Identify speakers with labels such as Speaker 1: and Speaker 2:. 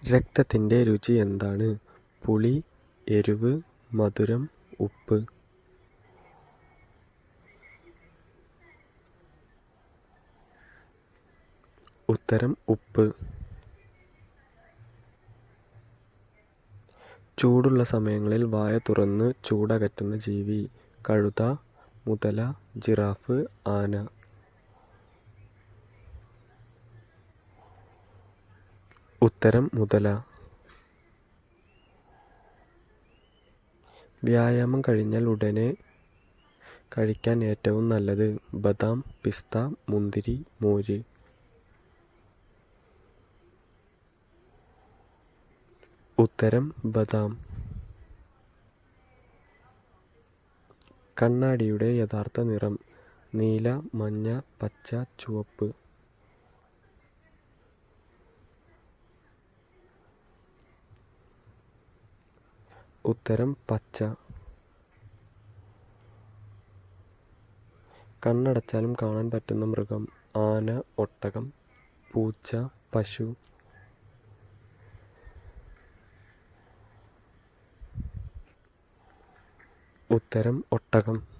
Speaker 1: രക്തത്തിൻ്റെ രുചി എന്താണ്? പുളി, എരിവ്, മധുരം, ഉപ്പ്. ഉത്തരം ഉപ്പ്. ചൂടുള്ള സമയങ്ങളിൽ വായ തുറന്ന് ചൂടകറ്റുന്ന ജീവി? കഴുത, മുതല, ജിറാഫ്, ആന. ഉത്തരം മുതല. വ്യായാമം കഴിഞ്ഞാൽ ഉടനെ കഴിക്കാൻ ഏറ്റവും നല്ലത്? ബദാം, പിസ്ത, മുന്തിരി, മോര്. ഉത്തരം ബദാം. കണ്ണാടിയുടെ യഥാർത്ഥ നിറം? നീല, മഞ്ഞ, പച്ച, ചുവപ്പ്. ഉത്തരം പച്ച. കണ്ണടച്ചാലും കാണാൻ പറ്റുന്ന മൃഗം? ആന, ഒട്ടകം, പൂച്ച, പശു. ഉത്തരം ഒട്ടകം.